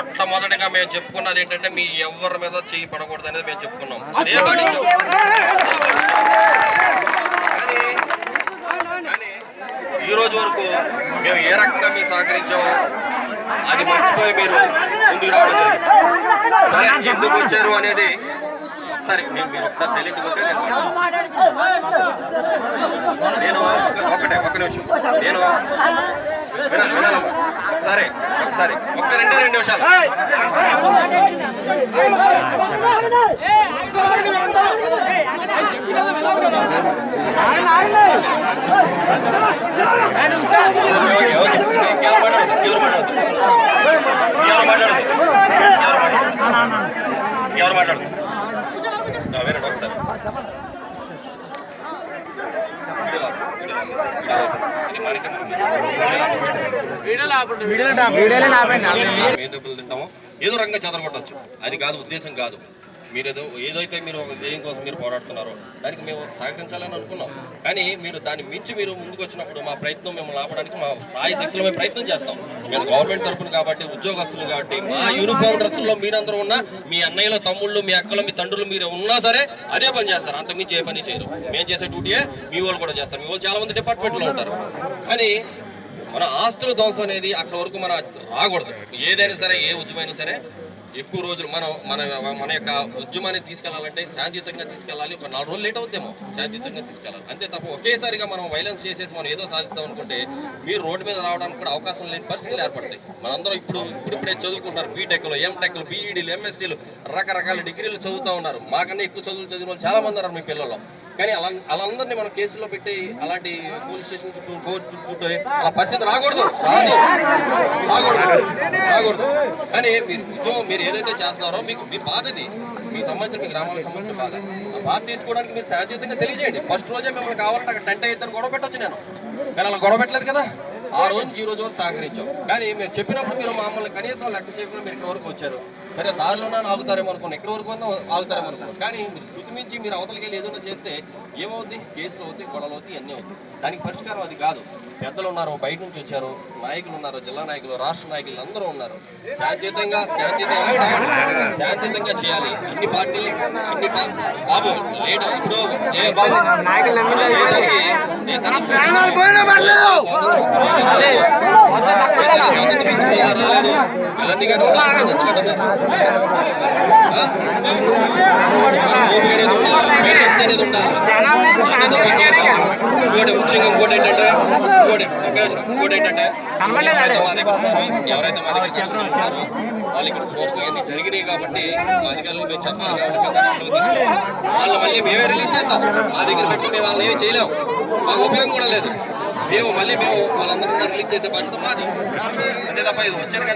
మొట్టమొదటిగా మేము చెప్పుకున్నది ఏంటంటే మీ ఎవరి మీద చేయి పడకూడదు అనేది మేము చెప్పుకున్నాం. అదే ఈ రోజు వరకు మేము ఏ రకంగా మీరు సహకరించామో అది మర్చిపోయి మీరు ముందుకు రావడం జరిగింది. సరే, ఎందుకు వచ్చారు అనేది ఒకసారి మీరు ఒకసారి సైలెంట్గా ఉంటే నేను ఒక్క నిమిషం నేను వినాలమ్మా. ఒకసారి ఒక్క 2 నిమిషాలు. ఎవరు మాట్లాడదు వినండి ఒకసారి. తింటామో ఏదో రకంగా చెదరగొట్టచ్చు, అది కాదు ఉద్దేశం కాదు. మీరు ఏదైతే మీరు దేని కోసం మీరు పోరాడుతున్నారో దానికి మేము సహకరించాలని అనుకున్నాం. కానీ మీరు దాన్ని మించి మీరు ముందుకు వచ్చినప్పుడు మా ప్రయత్నం మేము ఆపడానికి మా స్థాయి శక్తులు మేము ప్రయత్నం చేస్తాం. మేము గవర్నమెంట్ తరఫున కాబట్టి, ఉద్యోగస్తులు కాబట్టి, మా యూనిఫామ్ డ్రెస్సుల్లో మీరందరూ ఉన్నా, మీ అన్నయ్యల తమ్ముళ్ళు, మీ అక్కలు, మీ తండ్రులు మీరు ఉన్నా సరే అదే పని చేస్తారు. అంతకుమించి ఏ పని చేయరు. మేము చేసే డ్యూటీయే మీ వాళ్ళు కూడా చేస్తారు. మీ వాళ్ళు చాలా మంది డిపార్ట్మెంట్లో ఉంటారు. కానీ మన ఆస్తుల ధ్వంసం అనేది అక్కడ వరకు మన రాకూడదు. ఏదైనా సరే, ఏ ఉద్యమైనా సరే ఎక్కువ రోజులు మన యొక్క ఉద్యమాన్ని తీసుకెళ్లాలంటే శాంతియుతంగా తీసుకెళ్ళాలి. ఒక 4 రోజులు లేట్ అవుద్దేమో, శాంతియుతంగా తీసుకెళ్ళాలి అంతే తప్ప ఒకేసారిగా మనం వైలెన్స్ చేసేసి మనం ఏదో సాధిద్దాం అనుకుంటే మీరు రోడ్డు మీద రావడానికి కూడా అవకాశం లేని పరిస్థితులు ఏర్పడతాయి. మనందరం ఇప్పుడిప్పుడే చదువుకుంటున్నారు. బీటెక్లు, ఎంటెక్లు, బీఈడీలు, ఎంఎస్సీలు, రకరకాల డిగ్రీలు చదువుతూ ఉన్నారు. మాకన్నా ఎక్కువ చదువులు చదివిన వాళ్ళు చాలా మంది ఉన్నారు మీ పిల్లలు. కానీ వాళ్ళందరినీ మనం కేసులో పెట్టి అలాంటి పోలీస్ స్టేషన్ చుట్టూ, కోర్టు చుట్టూ అలా పరిస్థితి రాకూడదు. కానీ మీరు ఏదైతే చేస్తున్నారో మీ బాధది, మీ సంబంధించిన, మీ గ్రామాలకు సంబంధించిన బాధ. ఆ బాధ తీర్చుకోవడానికి మీరు శాంతియుతంగా తెలియజేయండి. ఫస్ట్ రోజే మిమ్మల్ని కావాలంటే అక్కడ టెంట్ అయిద్దని గొడవ పెట్టొచ్చు నేను, కానీ అలా గొడవ పెట్టలేదు కదా. ఆ రోజు ఈ రోజు వరకు సహకరించాం. కానీ మేము చెప్పినప్పుడు మీరు మమ్మల్ని కనీసం లెక్క చేయకుండా మీరు ఇక్కడ వరకు వచ్చారు. సరే, దారిలోనే ఆగుతారేమో అనుకున్నాం, ఎక్కడి వరకు ఆగుతారేమో అనుకున్నాం. కానీ మీరు శృతి మించి మీరు అవతలకి వెళ్ళి ఏదైనా చేస్తే ఏమవుద్ది? కేసులు అవుతాయి, గొడవలు అవుతాయి, అన్నీ అవుతాయి. దానికి పరిష్కారం అది కాదు. పెద్దలు ఉన్నారు, బయట నుంచి వచ్చారు, నాయకులు ఉన్నారు, జిల్లా నాయకులు, రాష్ట్ర నాయకులు అందరూ ఉన్నారు. శాంతియుతంగా చేయాలి. అన్ని పార్టీలు బాబు లేట్ ఇప్పుడు ఏ బాబు ఇంకోటి ఏంటంటే ఎవరైతే మా దగ్గర కష్టపడుతున్నారో వాళ్ళు ఇక్కడ కోరుకు జరిగినాయి కాబట్టి మా అధికారులు మేము చెప్పాలి కాబట్టి వాళ్ళు మళ్ళీ మేమే రిలీజ్ చేస్తాం. మా దగ్గర పెట్టుకుని వాళ్ళని ఏమీ చేయలేము, మాకు ఉపయోగం కూడా లేదు. మేము వాళ్ళందరూ రిలీజ్ చేసే బాధ్యత మాది అంతే తప్ప ఇది వచ్చారు కదా.